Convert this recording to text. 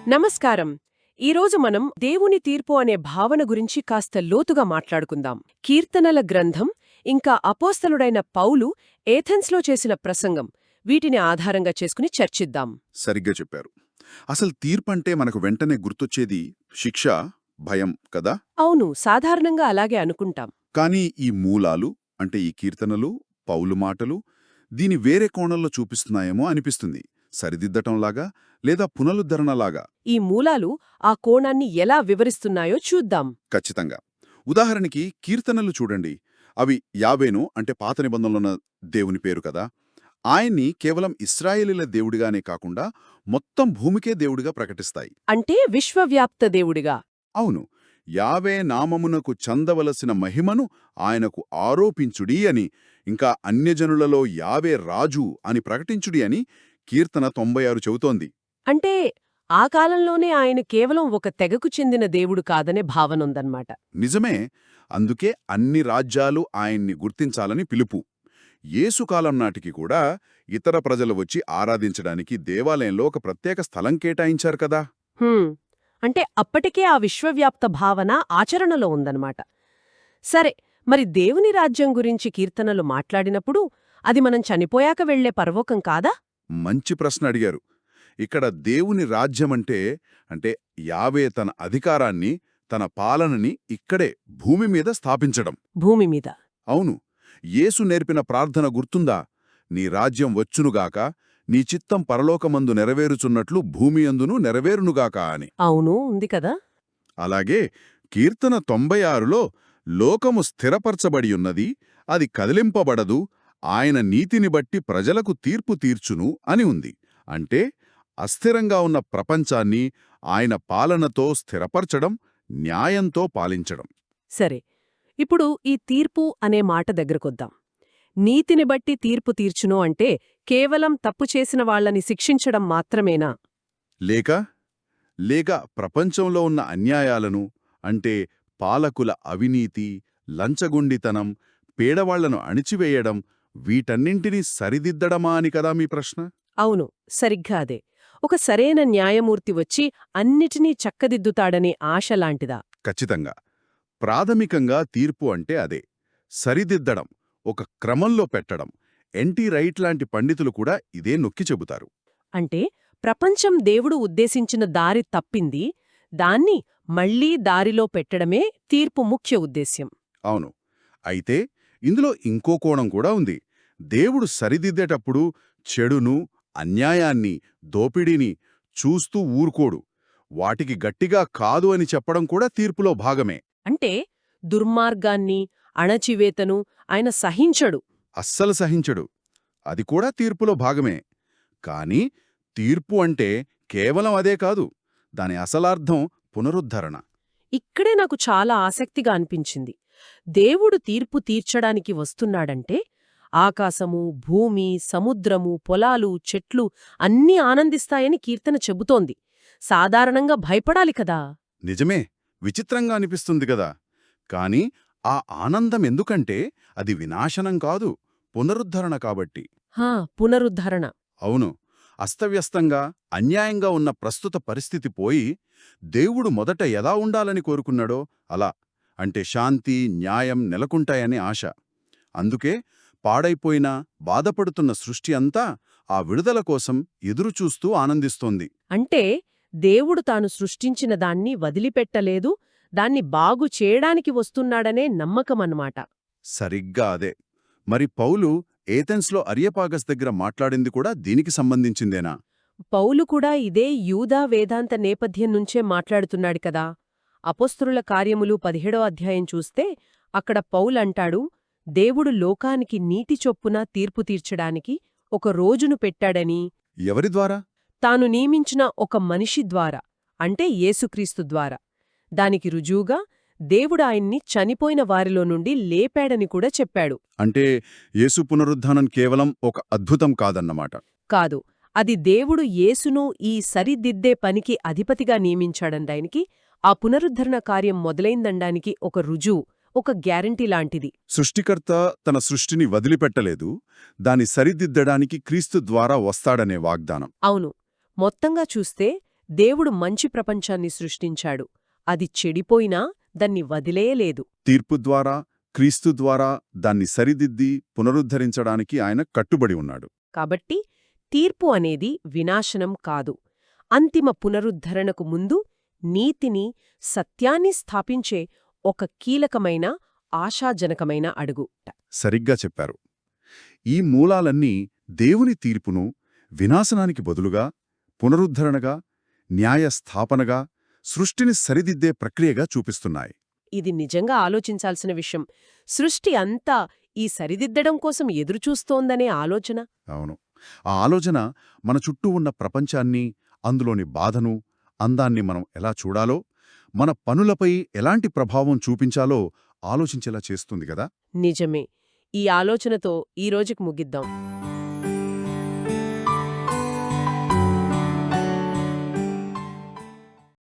నమస్కారం. ఈరోజు మనం దేవుని తీర్పు అనే భావన గురించి కాస్త లోతుగా మాట్లాడుకుందాం. కీర్తనల గ్రంథం ఇంకా అపోస్తలుడైన పౌలు ఏథెన్స్లో చేసిన ప్రసంగం వీటిని ఆధారంగా చేసుకుని చర్చిద్దాం. సరిగ్గా చెప్పారు. అసలు తీర్పంటే మనకు వెంటనే గుర్తొచ్చేది శిక్ష, భయం కదా. అవును, సాధారణంగా అలాగే అనుకుంటాం. కానీ ఈ మూలాలు అంటే ఈ కీర్తనలు, పౌలు మాటలు దీని వేరే కోణంలో చూపిస్తున్నాయేమో అనిపిస్తుంది. సరిదిద్దటంలాగా లేదా పునరుద్ధరణలాగా. ఈ మూలాలు ఆ కోణాన్ని ఎలా వివరిస్తున్నాయో చూద్దాం. ఖచ్చితంగా. ఉదాహరణకి కీర్తనలు చూడండి. అవి యావేను అంటే పాత నిబంధనలున్న దేవుని పేరు కదా. ఆయన్ని కేవలం ఇశ్రాయేలీల దేవుడిగానే కాకుండా మొత్తం భూమికే దేవుడిగా ప్రకటిస్తాయి. అంటే విశ్వవ్యాప్త దేవుడిగా. అవును, యావే నామమునకు చందవలసిన మహిమను ఆయనకు ఆరోపించుడి అని, ఇంకా అన్యజనులలో యావే రాజు అని ప్రకటించుడి అని కీర్తన 96 చెబుతోంది. అంటే ఆ కాలంలోనే ఆయన కేవలం ఒక తెగకు చెందిన దేవుడు కాదనే భావనుందన్నమాట. నిజమే. అందుకే అన్ని రాజ్యాలు ఆయన్ని గుర్తించాలని పిలుపు. యేసుకాలం నాటికి కూడా ఇతర ప్రజలు వచ్చి ఆరాధించడానికి దేవాలయంలో ఒక ప్రత్యేక స్థలం కేటాయించారు కదా. అంటే అప్పటికే ఆ విశ్వవ్యాప్త భావన ఆచరణలో ఉందన్నమాట. సరే, మరి దేవుని రాజ్యం గురించి కీర్తనలు మాట్లాడినప్పుడు అది మనం చనిపోయాక వెళ్లే పరలోకం కాదా? మంచి ప్రశ్న అడిగారు. ఇక్కడ దేవుని రాజ్యమంటే అంటే యావే తన అధికారాన్ని, తన పాలనని ఇక్కడే భూమి మీద స్థాపించడం. భూమి మీద. అవును. యేసు నేర్పిన ప్రార్థన గుర్తుందా? నీ రాజ్యం వచ్చునుగాక, నీ చిత్తం పరలోకమందు నెరవేరుచున్నట్లు భూమియందును నెరవేరునుగాక అని. అవును, ఉంది కదా. అలాగే కీర్తన 96లో లోకము స్థిరపరచబడియున్నది, అది కదిలింపబడదు, ఆయన నీతిని బట్టి ప్రజలకు తీర్పు తీర్చును అని ఉంది. అంటే అస్థిరంగా ఉన్న ప్రపంచాన్ని ఆయన పాలనతో స్థిరపరచడం, న్యాయంతో పాలించడం. సరే, ఇప్పుడు ఈ తీర్పు అనే మాట దగ్గరకొద్దాం. నీతిని బట్టి తీర్పు తీర్చును అంటే కేవలం తప్పు చేసిన వాళ్లని శిక్షించడం మాత్రమేనా? లేక ప్రపంచంలో ఉన్న అన్యాయాలను అంటే పాలకుల అవినీతి, లంచగొండితనం, పేదవాళ్లను అణిచివేయడం వీటన్నింటినీ సరిదిద్దడమా అని కదా మీ ప్రశ్న? అవును, సరిగ్గా అదే. ఒక సరైన న్యాయమూర్తి వచ్చి అన్నిటినీ చక్కదిద్దుతాడనే ఆశలాంటిదా? ఖచ్చితంగా. ప్రాథమికంగా తీర్పు అంటే అదే. సరిదిద్దడం, ఒక క్రమంలో పెట్టడం. ఎన్టీ రైట్ లాంటి పండితులు కూడా ఇదే నొక్కి చెబుతారు. అంటే ప్రపంచం దేవుడు ఉద్దేశించిన దారి తప్పింది, దాన్ని మళ్లీ దారిలో పెట్టడమే తీర్పు ముఖ్య ఉద్దేశ్యం. అవును. అయితే ఇందులో ఇంకో కోణం కూడా ఉంది. దేవుడు సరిదిద్దేటప్పుడు చెడును, అన్యాయాన్ని, దోపిడీని చూస్తూ ఊరుకోడు. వాటికి గట్టిగా కాదు అని చెప్పడం కూడా తీర్పులో భాగమే. అంటే దుర్మార్గాన్ని, అణచివేతను ఆయన సహించడు. అస్సలు సహించడు. అది కూడా తీర్పులో భాగమే. కాని తీర్పు అంటే కేవలం అదే కాదు. దాని అసలార్థం పునరుద్ధరణ. ఇక్కడే నాకు చాలా ఆసక్తిగా అనిపించింది. దేవుడు తీర్పు తీర్చడానికి వస్తున్నాడంటే ఆకాశము, భూమి, సముద్రము, పొలాలు, చెట్లు అన్నీ ఆనందిస్తాయని కీర్తన చెబుతోంది. సాధారణంగా భయపడాలి కదా. నిజమే. విచిత్రంగా అనిపిస్తుంది కదా. కాని ఆ ఆనందం ఎందుకంటే అది వినాశనం కాదు, పునరుద్ధరణ కాబట్టి. పునరుద్ధరణ. అవును. అస్తవ్యస్తంగా, అన్యాయంగా ఉన్న ప్రస్తుత పరిస్థితి పోయి దేవుడు మొదట ఎలా ఉండాలని కోరుకున్నాడో అలా, అంటే శాంతి, న్యాయం నెలకొంటాయని ఆశ. అందుకే పాడైపోయినా, బాధపడుతున్న సృష్టి అంతా ఆ విడుదల కోసం ఎదురుచూస్తూ ఆనందిస్తోంది. అంటే దేవుడు తాను సృష్టించిన దాన్ని వదిలిపెట్టలేదు, దాన్ని బాగు చేయడానికి వస్తున్నాడనే నమ్మకమన్నమాట. సరిగ్గా అదే. మరి పౌలు ఏథెన్స్లో అరియపాగస్ దగ్గర మాట్లాడింది కూడా దీనికి సంబంధించిందేనా? పౌలు కూడా ఇదే యూదా వేదాంత నేపథ్యం నుంచే మాట్లాడుతున్నాడు కదా. అపోస్తలుల కార్యములు 17వ అధ్యాయం చూస్తే అక్కడ పౌలంటాడు, దేవుడు లోకానికి నీతి చొప్పున తీర్పు తీర్చడానికి ఒక రోజును పెట్టాడని. ఎవరి ద్వారా? తాను నియమించిన ఒక మనిషి ద్వారా, అంటే యేసుక్రీస్తు ద్వారా. దానికి రుజువుగా దేవుడు ఆయన్ని చనిపోయిన వారిలో నుండి లేపాడని కూడా చెప్పాడు. అంటే యేసు పునరుద్ధానం కేవలం ఒక అద్భుతం కాదన్నమాట. కాదు, అది దేవుడు యేసును ఈ సరిదిద్దే పనికి అధిపతిగా నియమించాడందానికి, ఆ పునరుద్ధరణ కార్యం మొదలైందనడానికి ఒక రుజువు, ఒక గ్యారంటీ లాంటిది. సృష్టికర్త తన సృష్టిని వదిలిపెట్టలేదు, దాన్ని సరిదిద్దడానికి క్రీస్తు ద్వారా వస్తాడనే వాగ్దానం. అవును. మొత్తంగా చూస్తే దేవుడు మంచి ప్రపంచాన్ని సృష్టించాడు. అది చెడిపోయినా దాన్ని వదిలేయలేదు. తీర్పు ద్వారా, క్రీస్తు ద్వారా దాన్ని సరిదిద్ది పునరుద్ధరించడానికి ఆయన కట్టుబడి ఉన్నాడు. కాబట్టి తీర్పు అనేది వినాశనం కాదు. అంతిమ పునరుద్ధరణకు ముందు నీతిని, సత్యాన్ని స్థాపించే ఒక కీలకమైన, ఆశాజనకమైన అడుగు. సరిగ్గా చెప్పారు. ఈ మూలాలన్నీ దేవుని తీర్పును వినాశనానికి బదులుగా, పునరుద్ధరణగా, న్యాయస్థాపనగా, సృష్టిని సరిదిద్దే ప్రక్రియగా చూపిస్తున్నాయి. ఇది నిజంగా ఆలోచించాల్సిన విషయం. సృష్టి అంతా ఈ సరిదిద్దడం కోసం ఎదురుచూస్తోందనే ఆలోచన. అవును. ఆ ఆలోచన మన చుట్టూ ఉన్న ప్రపంచాన్ని, అందులోని బాధను, అందాన్ని మనం ఎలా చూడాలో, మన పనులపై ఎలాంటి ప్రభావం చూపించాలో ఆలోచించేలా చేస్తుంది గదా. నిజమే. ఈ ఆలోచనతో ఈ రోజుకి ముగిద్దాం.